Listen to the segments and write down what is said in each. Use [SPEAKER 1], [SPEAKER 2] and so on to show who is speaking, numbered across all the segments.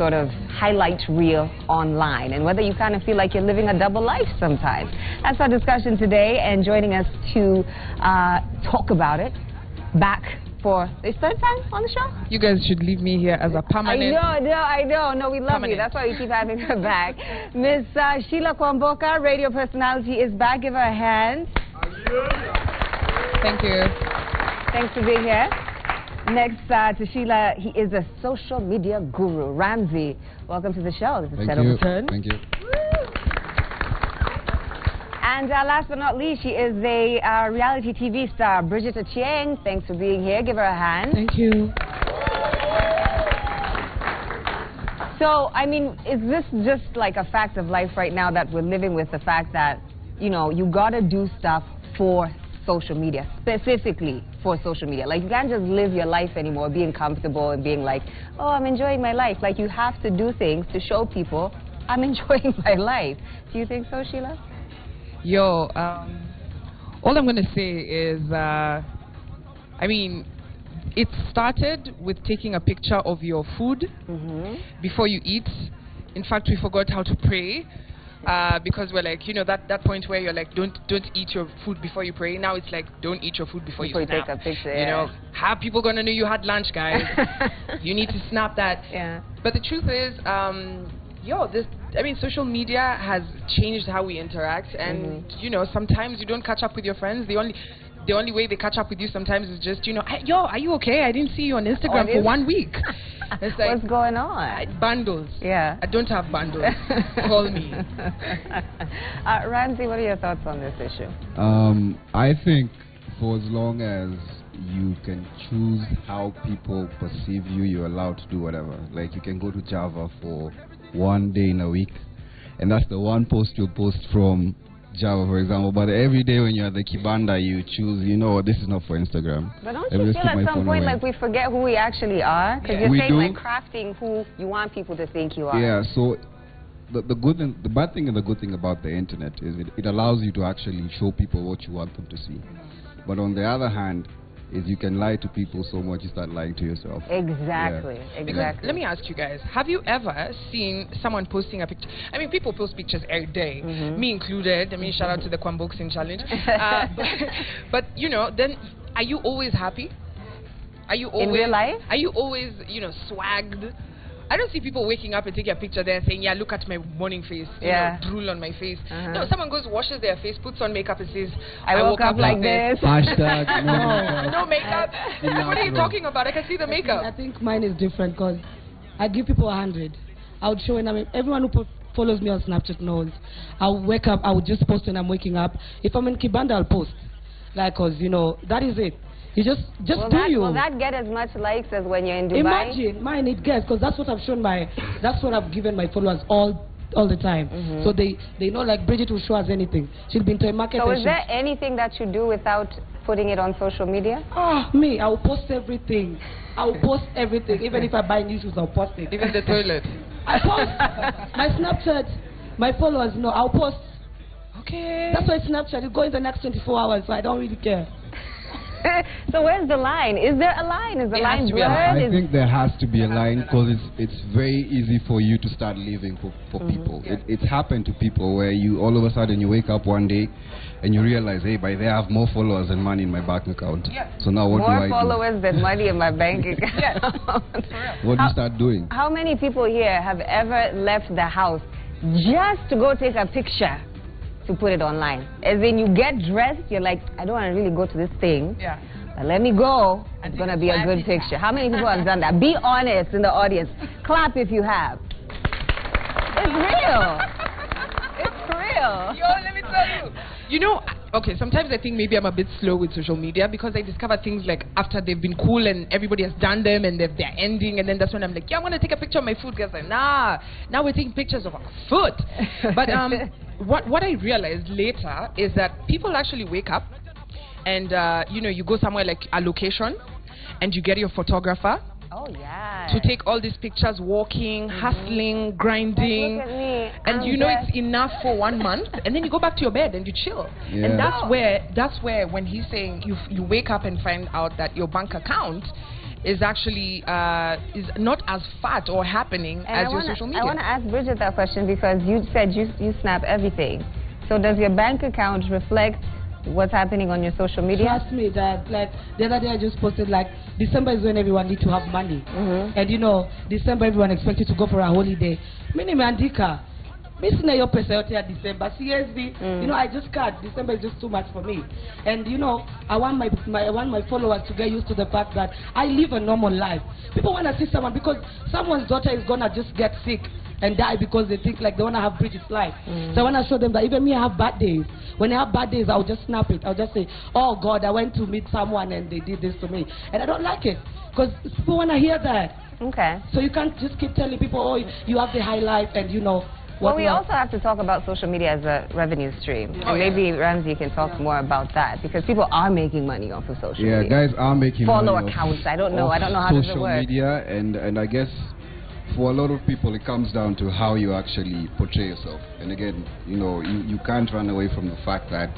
[SPEAKER 1] sort of highlight reel online, and whether you kind of feel like you're living a double life sometimes. That's our discussion today, and joining us to talk about it, back for the third time on the show.
[SPEAKER 2] You guys should leave me here as a permanent.
[SPEAKER 1] I know. No, we love
[SPEAKER 2] permanent.
[SPEAKER 1] you. That's why we keep having her back. Miss Sheila Kwamboka, radio personality, is back. Give her a hand.
[SPEAKER 2] Thank you.
[SPEAKER 1] Thanks for being here. Next to Sheila, he is a social media guru. Ramsey, welcome to the show. This is
[SPEAKER 3] Thank you.
[SPEAKER 1] Thank
[SPEAKER 3] you.
[SPEAKER 1] And last but not least, she is a reality TV star, Bridget Chieng. Thanks for being here. Give her a hand.
[SPEAKER 2] Thank you.
[SPEAKER 1] So, I mean, is this just like a fact of life right now that we're living with, the fact that, you know, you gotta do stuff for social media, specifically for social media? Like, you can't just live your life anymore being comfortable and being like, oh, I'm enjoying my life. Like, you have to do things to show people I'm enjoying my life. Do you think so, Sheila?
[SPEAKER 2] Yo, all I'm going to say is, I mean, it started with taking a picture of your food before you eat. In fact, we forgot how to pray because we're like, you know, that point where you're like, don't eat your food before you pray. Now it's like, don't eat your food before you snap.
[SPEAKER 1] Take a picture,
[SPEAKER 2] you know, how people going to know you had lunch, guys? You need to snap that.
[SPEAKER 1] Yeah.
[SPEAKER 2] But the truth is, I mean, social media has changed how we interact, and you know, sometimes you don't catch up with your friends. The only way they catch up with you sometimes is just, you know, yo, are you okay? I didn't see you on Instagram for 1 week. It's like,
[SPEAKER 1] what's going on?
[SPEAKER 2] Bundles.
[SPEAKER 1] Yeah.
[SPEAKER 2] I don't have bundles. Call me.
[SPEAKER 1] Ramsey, what are your thoughts on this issue?
[SPEAKER 3] I think for as long as you can choose how people perceive you, you're allowed to do whatever. Like, you can go to Java for 1 day in a week, and that's the one post you'll post from Java, for example. But every day when you're at the Kibanda, you choose, you know, this is not for Instagram.
[SPEAKER 1] But don't you feel at some point like we forget who we actually are? Because you're saying like crafting who you want people to think you are.
[SPEAKER 3] Yeah, so the bad thing and the good thing about the internet is it allows you to actually show people what you want them to see. But on the other hand, is you can lie to people so much you start lying to yourself.
[SPEAKER 1] Exactly,
[SPEAKER 3] yeah.
[SPEAKER 1] Exactly.
[SPEAKER 2] Because let me ask you guys, have you ever seen someone posting a picture? I mean, people post pictures every day, me included. I mean, shout out to the Kwamboxing Challenge. But, you know, then are you always happy? Are you always,
[SPEAKER 1] in real life?
[SPEAKER 2] Are you always, you know, swagged? I don't see people waking up and taking a picture there saying, yeah, look at my morning face, you know, drool on my face. No, someone goes, washes their face, puts on makeup and says, I woke up like this.
[SPEAKER 3] Hashtag
[SPEAKER 2] no makeup. What are you talking about? I can see the makeup.
[SPEAKER 4] I think mine is different because I give people 100. I would show, and I mean, everyone who follows me on Snapchat knows. I'll wake up, I would just post when I'm waking up. If I'm in Kibanda, I'll post. Like, because, you know, that is it. You just
[SPEAKER 1] Will that get as much likes as when you're in Dubai?
[SPEAKER 4] Imagine, mine it gets, because that's what I've shown that's what I've given my followers all the time. So they know, like, Bridget will show us anything. She'll be into a market.
[SPEAKER 1] So is there anything that you do without putting it on social media?
[SPEAKER 4] Me, I'll post everything. I'll post everything. Even if I buy new shoes, I'll post it.
[SPEAKER 2] Even the toilet.
[SPEAKER 4] I post. My Snapchat, my followers know, I'll post.
[SPEAKER 2] Okay.
[SPEAKER 4] That's why Snapchat, you go in the next 24 hours, so I don't really care.
[SPEAKER 1] So where's the line? Is there a line? Is the line blurred?
[SPEAKER 3] I think there has to be a line, because it's very easy for you to start living for people. It's happened to people where you all of a sudden you wake up one day and you realize, hey, by there I have more followers than money in my bank account. So now what do I do?
[SPEAKER 1] More followers than money in my bank account.
[SPEAKER 3] What do you start doing?
[SPEAKER 1] How many people here have ever left the house just to go take a picture to put it online? As in, you get dressed, you're like, I don't want to really go to this thing. But let me go. It's going to be a good picture. How many people have done that? Be honest in the audience. Clap if you have. It's real. It's real.
[SPEAKER 2] Yo, let me tell you. You know, okay, sometimes I think maybe I'm a bit slow with social media because I discover things like after they've been cool and everybody has done them and they're ending, and then that's when I'm like, yeah, I want to take a picture of my food. Guys, like, nah, now we're taking pictures of our food. But what I realized later is that people actually wake up and, you know, you go somewhere like a location and you get your photographer.
[SPEAKER 1] Oh, yeah.
[SPEAKER 2] To take all these pictures, walking, hustling, grinding.
[SPEAKER 1] Look at me.
[SPEAKER 2] And you know it's enough for 1 month, and then you go back to your bed and you chill. And that's where when he's saying you wake up and find out that your bank account is actually is not as fat or happening as your social media.
[SPEAKER 1] I want to ask Bridget that question because you said you snap everything. So does your bank account reflect what's happening on your social media?
[SPEAKER 4] Trust me that, like, the other day I just posted, like, December is when everyone needs to have money. And, you know, December everyone expects you to go for a holiday. Mini Mandika. Missing your pesa yote ya December. Seriously, you know, I just can't. December is just too much for me. And, you know, I want my followers to get used to the fact that I live a normal life. People want to see someone because someone's daughter is going to just get sick and die because they think like they want to have Bridget's life. So I want to show them that even me, I have bad days. When I have bad days, I'll just snap it. I'll just say, oh God, I went to meet someone and they did this to me. And I don't like it because people want to hear that.
[SPEAKER 1] Okay.
[SPEAKER 4] So you can't just keep telling people, oh, you have the high life and, you know.
[SPEAKER 1] Well, we also have to talk about social media as a revenue stream. And maybe Ramsey can talk more about that because people are making money off of social media.
[SPEAKER 3] Yeah, guys are making
[SPEAKER 1] follow
[SPEAKER 3] money
[SPEAKER 1] accounts. I don't know how does it
[SPEAKER 3] social
[SPEAKER 1] work.
[SPEAKER 3] media, and I guess for a lot of people it comes down to how you actually portray yourself. And again, you know, you can't run away from the fact that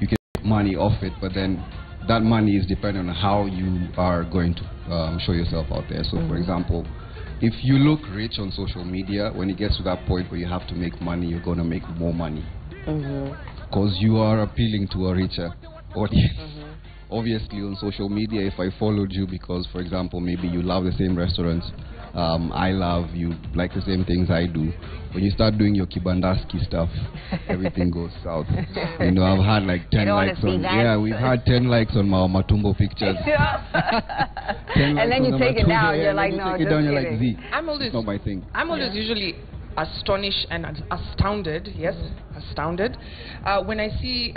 [SPEAKER 3] you can make money off it, but then that money is dependent on how you are going to show yourself out there. So for example, if you look rich on social media, when it gets to that point where you have to make money, you're going to make more money. Because you are appealing to a richer audience. Obviously, on social media, if I followed you because, for example, maybe you love the same restaurants I love, you like the same things I do, when you start doing your Kibandaski stuff, everything goes south. You know, I've had like 10 likes on, we've had 10 likes on my Matumbo pictures.
[SPEAKER 1] And then you take it down, you're like, no, just kidding.
[SPEAKER 3] You're like, Z,
[SPEAKER 2] I'm always,
[SPEAKER 3] not my thing.
[SPEAKER 2] I'm always usually astonished and astounded, astounded, when I see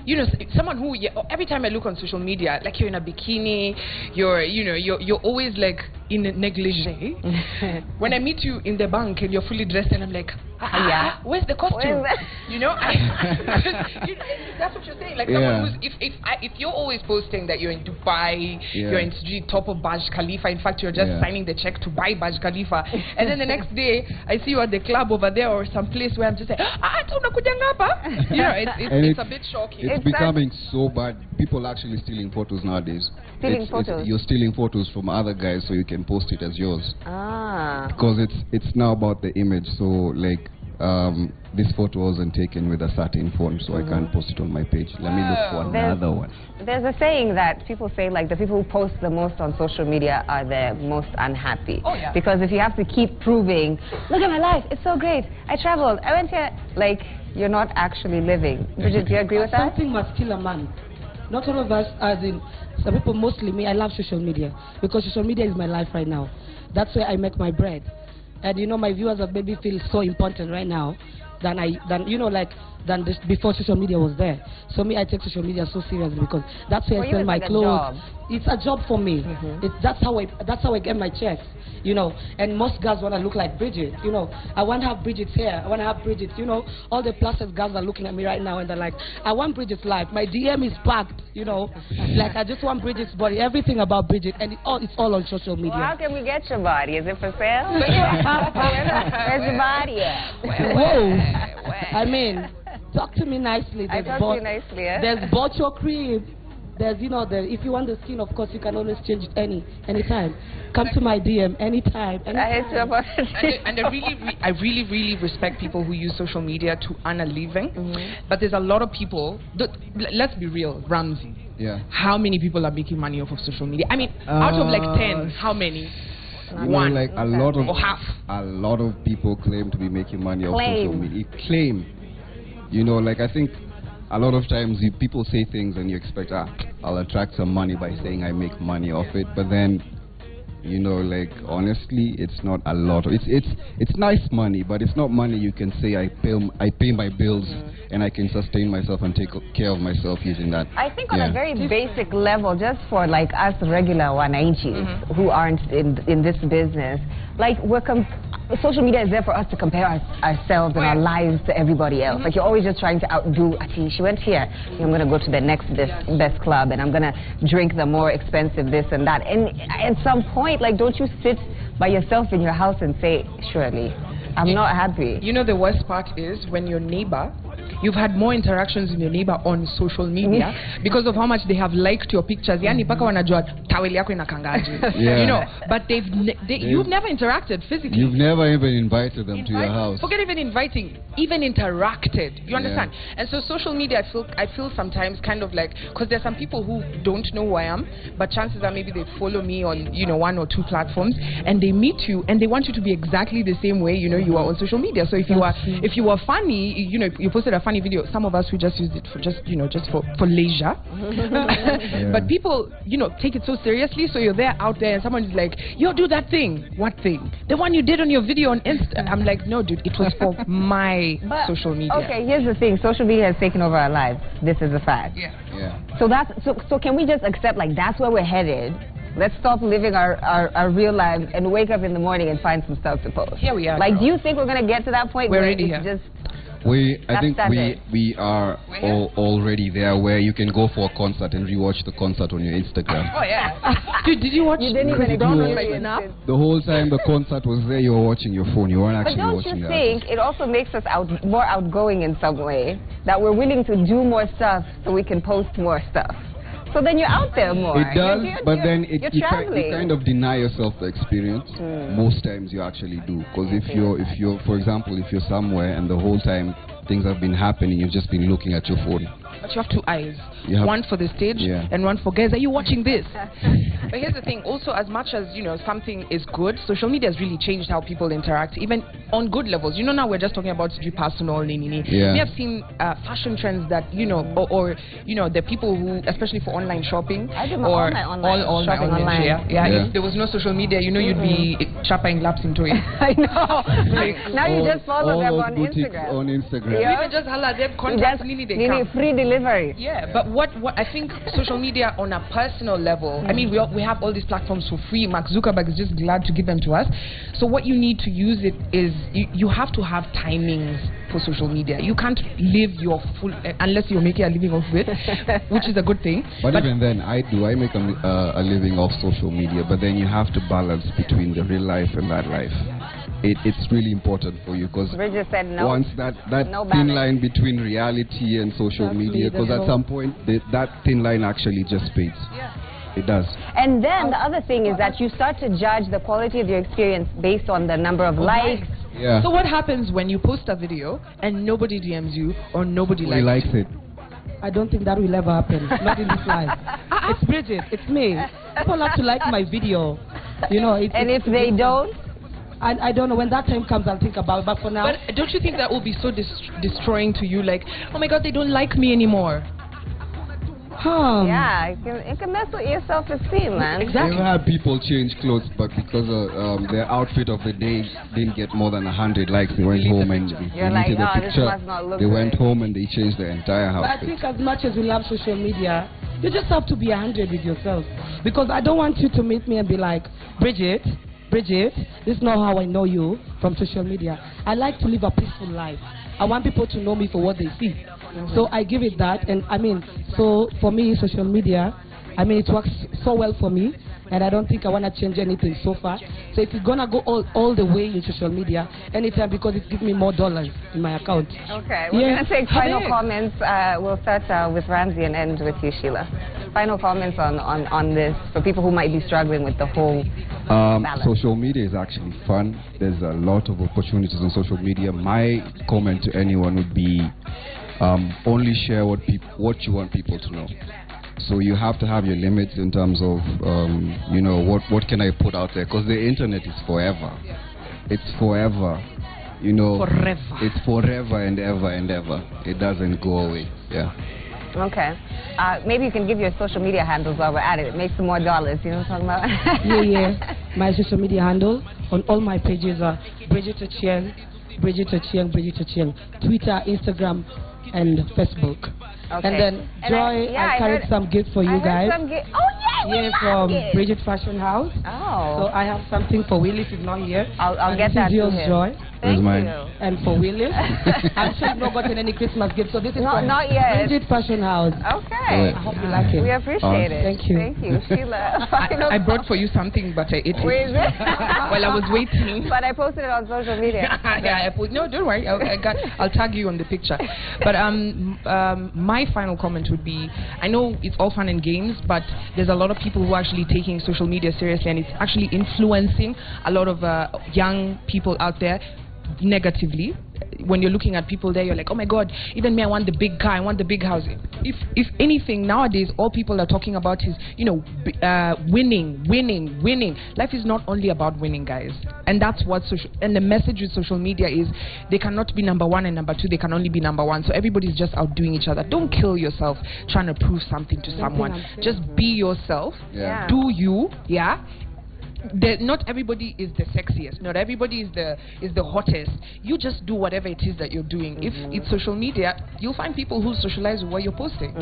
[SPEAKER 2] you know, someone who every time I look on social media, like you're in a bikini, you're always like in a negligee. When I meet you in the bank and you're fully dressed, and I'm like, where's the costume? You know, that's what you're saying. Like someone who's if you're always posting that you're in Dubai, you're in top of Burj Khalifa. In fact, you're just signing the check to buy Burj Khalifa, and then the next day I see you at the club over there or some place where I'm just like, you know, it's a bit shocking.
[SPEAKER 3] It's becoming so bad. People are actually stealing photos nowadays. You're stealing photos from other guys so you can post it as yours. Because it's now about the image. So like this photo wasn't taken with a certain phone, so I can't post it on my page. Let me look for another one.
[SPEAKER 1] There's a saying that people say, like, the people who post the most on social media are the most unhappy. Because if you have to keep proving, look at my life, it's so great, I traveled, I went here, like, you're not actually living. Bridget, do you agree with that?
[SPEAKER 4] Something must kill a man. Not all of us, as in some people, mostly me. I love social media because social media is my life right now. That's where I make my bread. And you know, my viewers have made me feel so important right now than this before social media was there. So me, I take social media so seriously because that's where I sell my clothes. It's a job for me. That's how I get my checks. You know, and most girls want to look like Bridget. You know, I want to have Bridget's hair. I want to have Bridget. You know, all the plus-size girls are looking at me right now and they're like, I want Bridget's life. My DM is packed. You know, like I just want Bridget's body. Everything about Bridget, and it's all on social media.
[SPEAKER 1] Well, how can we get your body? Is it for sale? Where's your body at?
[SPEAKER 4] Whoa! I mean, talk to me nicely.
[SPEAKER 1] I talk to you nicely.
[SPEAKER 4] There's Bocho cream. There's, you know, if you want the skin, of course, you can always change it anytime. Come to my DM anytime.
[SPEAKER 2] And I really respect people who use social media to earn a living. But there's a lot of people. Let's be real, Ramsey. How many people are making money off of social media? I mean, out of like 10, how many? One.
[SPEAKER 3] Like a lot of
[SPEAKER 2] or half.
[SPEAKER 3] A lot of people claim to be making money off social media. Claim. You know, like I think a lot of times people say things and you expect, I'll attract some money by saying I make money off it, but then, you know, like honestly, it's not a lot. It's nice money, but it's not money you can say I pay my bills and I can sustain myself and take care of myself using that.
[SPEAKER 1] I think on a very basic level, just for like us regular wananchis who aren't in this business, like social media is there for us to compare ourselves and our lives to everybody else. Like you're always just trying to outdo, she went here, I'm going to go to the next best club and I'm going to drink the more expensive this and that. And at some point, like, don't you sit by yourself in your house and say, surely, I'm not happy.
[SPEAKER 2] You know, the worst part is when your neighbor you've had more interactions with your neighbor on social media because of how much they have liked your pictures. Yani paka wanajua taweli yako inakangaje. You know, but you've never interacted physically.
[SPEAKER 3] You've never even invited them to your house.
[SPEAKER 2] Forget even inviting, even interacted. You understand? And so social media, I feel sometimes kind of like, because there's some people who don't know who I am, but chances are maybe they follow me on, you know, 1 or 2 platforms, and they meet you and they want you to be exactly the same way, you know, you are on social media. So if you are funny, you know, you posted a funny video, some of us we just used it for just, you know, just for leisure. But people, you know, take it so seriously. So you're there out there and someone is like, yo, do that thing. What thing? The one you did on your video on Insta. I'm like, no, dude, it was for my social media.
[SPEAKER 1] Okay, here's the thing. Social media has taken over our lives. This is a fact. So can we just accept, like, that's where we're headed? Let's stop living our real lives and wake up in the morning and find some stuff to post.
[SPEAKER 2] Here we are.
[SPEAKER 1] Like, do you think we're going to get to that point
[SPEAKER 2] where
[SPEAKER 1] it's
[SPEAKER 2] here.
[SPEAKER 1] just...
[SPEAKER 3] I think we are already there, where you can go for a concert and rewatch the concert on your Instagram.
[SPEAKER 2] Oh yeah. Dude, did you watch?
[SPEAKER 1] You didn't even
[SPEAKER 2] experience
[SPEAKER 1] it.
[SPEAKER 3] The whole time the concert was there, you were watching your phone. You weren't actually watching it.
[SPEAKER 1] But don't you think it also makes us more outgoing in some way? That we're willing to do more stuff so we can post more stuff. So then you're out there more.
[SPEAKER 3] It does, but then you
[SPEAKER 1] traveling.
[SPEAKER 3] kind of deny yourself the experience. Most times you actually do, because if you're, for example, if you're somewhere and the whole time things have been happening, you've just been looking at your phone.
[SPEAKER 2] But you have 2 eyes. One for the stage and one for guys. Are you watching this? But here's the thing. Also, as much as, you know, something is good, social media has really changed how people interact, even on good levels. You know, now we're just talking about personal. We have seen fashion trends that, you know, or you know, the people who, especially for online shopping,
[SPEAKER 1] I do all my shopping online.
[SPEAKER 2] If there was no social media, you know, you'd be chapping laps into it.
[SPEAKER 1] I know. Now you just follow them on Instagram.
[SPEAKER 3] On Instagram.
[SPEAKER 1] Yeah.
[SPEAKER 2] Even just holla them contact Nini, they come.
[SPEAKER 1] Free delivery.
[SPEAKER 2] Yeah, but what I think social media on a personal level, I mean, we have all these platforms for free. Mark Zuckerberg is just glad to give them to us. So what you need to use it is, you have to have timings for social media. You can't live your full, unless you're making a living off it, which is a good thing.
[SPEAKER 3] But even then, I make a living off social media, but then you have to balance between the real life and that life. It's really important for you, because once that thin line between reality and social media, because at some point that thin line actually just fades. It does.
[SPEAKER 1] And then the other thing is that you start to judge the quality of your experience based on the number of likes.
[SPEAKER 2] So what happens when you post a video and nobody DMs you or nobody likes
[SPEAKER 3] it?
[SPEAKER 4] I don't think that will ever happen. Not in this life. It's Bridget. It's me. People have to like my video. You know.
[SPEAKER 1] And if they don't?
[SPEAKER 4] I don't know. When that time comes, I'll think about it. But for now...
[SPEAKER 2] But don't you think that will be so destroying to you? Like, oh my God, they don't like me anymore.
[SPEAKER 1] Yeah, it can mess with your self-esteem, man.
[SPEAKER 3] Exactly. I've had people change clothes, but because their outfit of the day didn't get more than 100 likes, they went home and deleted the picture. They went home and they changed their entire outfit.
[SPEAKER 4] But I think as much as we love social media, you just have to be 100 with yourself. Because I don't want you to meet me and be like, Bridget, this is not how I know you from social media. I like to live a peaceful life. I want people to know me for what they see. So I give it that, and I mean, so for me, social media, I mean, it works so well for me, and I don't think I want to change anything so far. So if it's going to go all the way in social media, anytime, because it gives me more dollars in my account.
[SPEAKER 1] Okay, we're going to take final comments. We'll start with Ramsey and end with you, Sheila. Final comments on this for people who might be struggling with the whole balance.
[SPEAKER 3] Social media is actually fun. There's a lot of opportunities on social media. My comment to anyone would be only share what you want people to know. So you have to have your limits in terms of, you know, what can I put out there? Because the internet is forever. It's forever. You know,
[SPEAKER 2] forever.
[SPEAKER 3] It's forever and ever and ever. It doesn't go away. Yeah.
[SPEAKER 1] Okay. Maybe you can give your social media handles while we're at it. Make some more dollars. You know what I'm talking about?
[SPEAKER 4] Yeah. My social media handle on all my pages are Bridget Ochieng, Twitter, Instagram, and Facebook.
[SPEAKER 1] Okay.
[SPEAKER 4] And then Joy, I carried some gifts for you guys. From Bridget Fashion House.
[SPEAKER 1] Oh.
[SPEAKER 4] So I have something for Willie if he's not here.
[SPEAKER 1] I'll get that to
[SPEAKER 4] yours,
[SPEAKER 1] him.
[SPEAKER 4] Joy.
[SPEAKER 1] Thank
[SPEAKER 3] mine.
[SPEAKER 1] you.
[SPEAKER 4] And for Willis, I'm sure you've not gotten any Christmas gift, so this is
[SPEAKER 1] No,
[SPEAKER 4] from
[SPEAKER 1] not yet.
[SPEAKER 4] Bridget Fashion House.
[SPEAKER 1] Okay.
[SPEAKER 4] I hope you like it.
[SPEAKER 1] We appreciate it.
[SPEAKER 4] Thank you.
[SPEAKER 1] Thank you, Sheila.
[SPEAKER 2] I brought for you something, but I ate it
[SPEAKER 1] Where is it?
[SPEAKER 2] while I was waiting.
[SPEAKER 1] But I posted it on social media.
[SPEAKER 2] Yeah, no, don't worry. I'll tag you on the picture. But my final comment would be, I know it's all fun and games, but there's a lot of people who are actually taking social media seriously, and it's actually influencing a lot of young people out there negatively. When you're looking at people there, you're like, oh my God, even me, I want the big car, I want the big house. If anything, nowadays, all people are talking about is, winning. Life is not only about winning, guys. And that's what and the message with social media is they cannot be number one and number two, they can only be number one. So everybody's just outdoing each other. Don't kill yourself trying to prove something to someone. Just be yourself.
[SPEAKER 3] Yeah.
[SPEAKER 2] Do you, yeah? Not everybody is the sexiest. Not everybody is the hottest. You just do whatever it is that you're doing. If it's social media, you'll find people who socialize with what you're posting.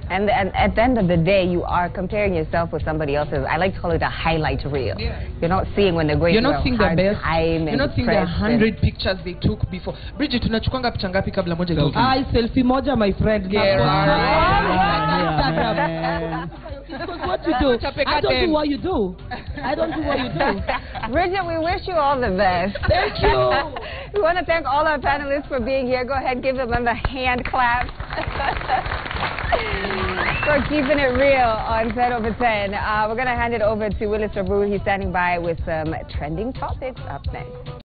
[SPEAKER 1] And at the end of the day, you are comparing yourself with somebody else's. I like to call it a highlight reel.
[SPEAKER 2] Yeah.
[SPEAKER 1] You're not seeing when they're going
[SPEAKER 2] You're
[SPEAKER 1] through
[SPEAKER 2] not
[SPEAKER 1] a
[SPEAKER 2] seeing their
[SPEAKER 1] hard
[SPEAKER 2] best.
[SPEAKER 1] time.
[SPEAKER 2] You're not seeing the 100 pictures they took before. Bridget, tunachukwanga picha ngapi kabla moja itoke?
[SPEAKER 4] Hi, selfie moja, my friend. Because what you do, I don't do what you do. I don't do what you do.
[SPEAKER 1] Bridget, we wish you all the best.
[SPEAKER 4] Thank you.
[SPEAKER 1] We want to thank all our panelists for being here. Go ahead, give them a hand clap. For keeping it real on 10 over 10. We're going to hand it over to Willis Rabu. He's standing by with some trending topics up next.